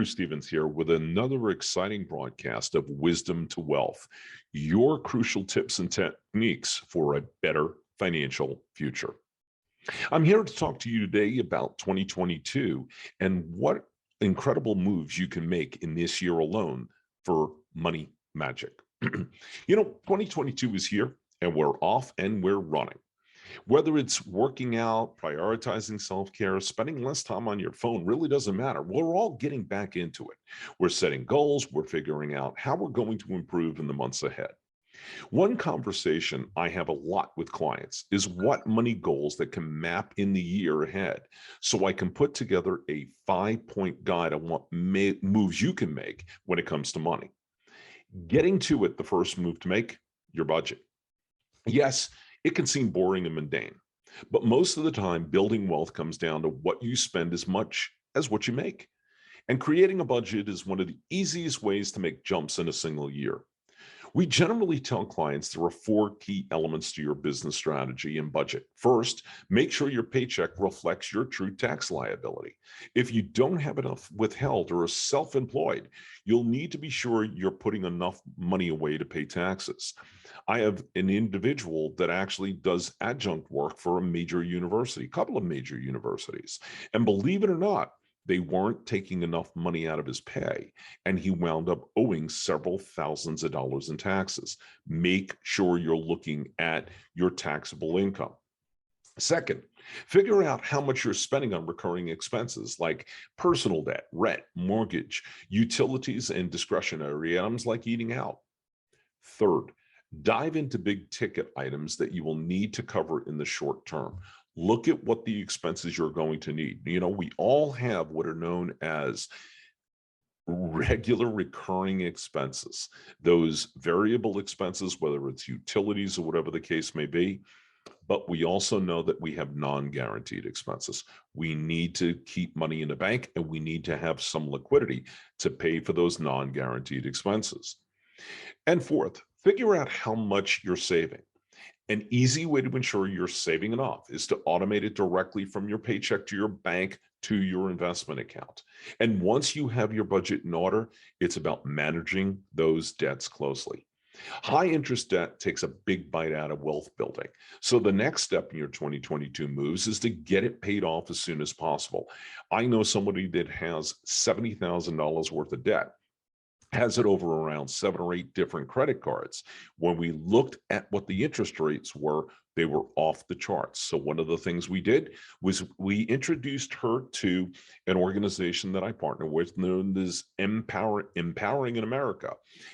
Bruce Stevens here with another exciting broadcast of Wisdom to Wealth, your crucial tips and techniques for a better financial future. I'm here to talk to you today about 2022 and what incredible moves you can make in this year alone for money magic. 2022 is here and we're off and we're running. Whether it's working out, prioritizing self-care, spending less time on your phone really doesn't matter. We're all getting back into it. We're setting goals. We're figuring out how we're going to improve in the months ahead. One conversation I have a lot with clients is what money goals that can map in the year ahead so I can put together a 5-point guide on what moves you can make when it comes to money. Getting to it, the first move to make, your budget. Yes, it can seem boring and mundane, but most of the time, building wealth comes down to what you spend as much as what you make. And creating a budget is one of the easiest ways to make jumps in a single year. We generally tell clients there are 4 key elements to your business strategy and budget. First, make sure your paycheck reflects your true tax liability. If you don't have enough withheld or are self-employed, you'll need to be sure you're putting enough money away to pay taxes. I have an individual that actually does adjunct work for a major university, a couple of major universities. And believe it or not, they weren't taking enough money out of his pay, and he wound up owing several thousands of dollars in taxes. Make sure you're looking at your taxable income. Second, figure out how much you're spending on recurring expenses like personal debt, rent, mortgage, utilities, and discretionary items like eating out. Third, dive into big ticket items that you will need to cover in the short term. Look at what the expenses you're going to need. We all have what are known as regular recurring expenses, those variable expenses, whether it's utilities or whatever the case may be. But we also know that we have non-guaranteed expenses. We need to keep money in the bank and we need to have some liquidity to pay for those non-guaranteed expenses. And fourth, figure out how much you're saving. An easy way to ensure you're saving enough is to automate it directly from your paycheck to your bank to your investment account. And once you have your budget in order, it's about managing those debts closely. High interest debt takes a big bite out of wealth building. So the next step in your 2022 moves is to get it paid off as soon as possible. I know somebody that has $70,000 worth of debt, has it over around 7 or 8 different credit cards. When we looked at what the interest rates were, they were off the charts. So one of the things we did was we introduced her to an organization that I partner with known as Empowering in America.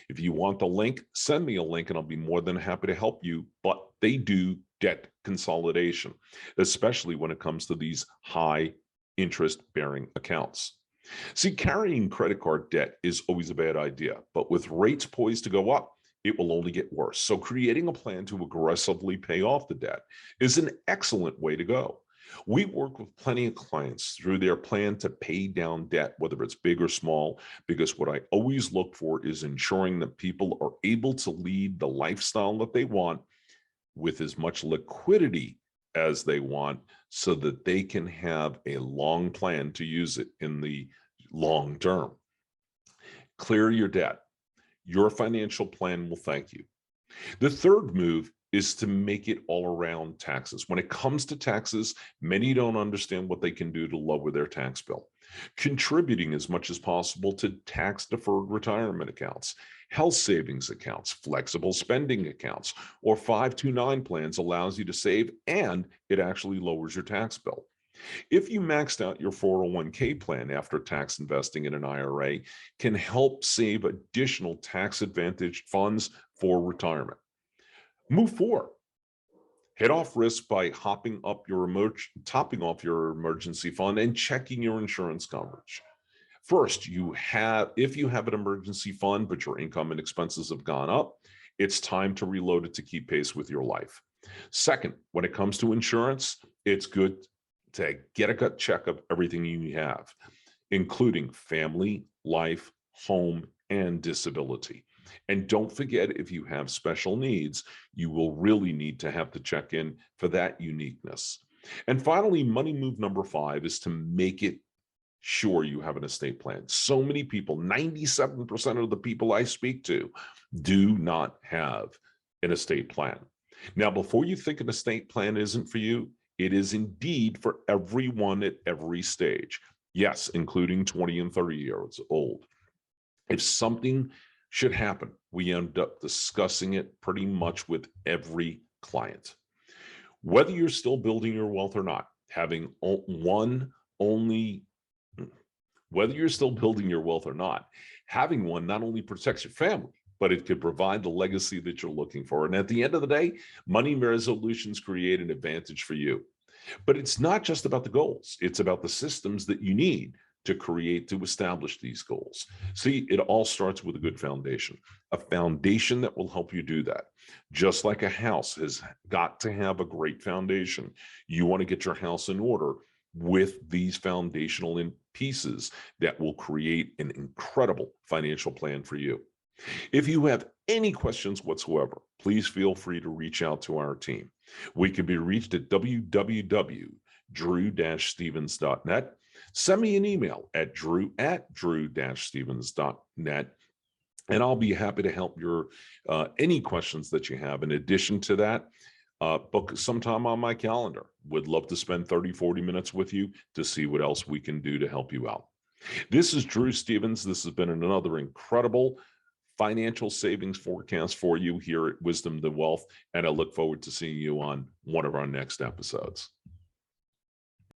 If you want the link, send me a link and I'll be more than happy to help you. But they do debt consolidation, especially when it comes to these high interest bearing accounts. See, carrying credit card debt is always a bad idea, but with rates poised to go up, it will only get worse. So creating a plan to aggressively pay off the debt is an excellent way to go. We work with plenty of clients through their plan to pay down debt, whether it's big or small, because what I always look for is ensuring that people are able to lead the lifestyle that they want with as much liquidity as they want so that they can have a long plan to use it in the long term. Clear your debt. Your financial plan will thank you. The third move is to make it all around taxes. When it comes to taxes, many don't understand what they can do to lower their tax bill. Contributing as much as possible to tax-deferred retirement accounts, health savings accounts, flexible spending accounts, or 529 plans allows you to save and it actually lowers your tax bill. If you maxed out your 401k plan after tax investing in an IRA, can help save additional tax-advantaged funds for retirement. Move 4. Head off risk by topping off your emergency fund and checking your insurance coverage. First, if you have an emergency fund, but your income and expenses have gone up, it's time to reload it to keep pace with your life. Second, when it comes to insurance, it's good to get a gut check of everything you have, including family, life, home, and disability. And don't forget, if you have special needs, you will really need to have to check in for that uniqueness. And finally, money move number 5 is to make it sure you have an estate plan. So many people, 97% of the people I speak to, do not have an estate plan. Now, before you think an estate plan isn't for you, it is indeed for everyone at every stage. Yes, including 20 and 30 years old. If something should happen, we end up discussing it pretty much with every client. Whether you're still building your wealth or not, having one only, whether you're still building your wealth or not, having one not only protects your family, but it could provide the legacy that you're looking for. And at the end of the day, money resolutions create an advantage for you. But it's not just about the goals, it's about the systems that you need to establish these goals. See, it all starts with a good foundation, a foundation that will help you do that. Just like a house has got to have a great foundation, you want to get your house in order with these foundational pieces that will create an incredible financial plan for you. If you have any questions whatsoever, please feel free to reach out to our team. We can be reached at www.drew-stevens.net. Send me an email at drew@drew-stevens.net, and I'll be happy to help your any questions that you have. In addition to that, book some time on my calendar. Would love to spend 30, 40 minutes with you to see what else we can do to help you out. This is Drew Stevens. This has been another incredible financial savings forecast for you here at Wisdom to Wealth, and I look forward to seeing you on one of our next episodes.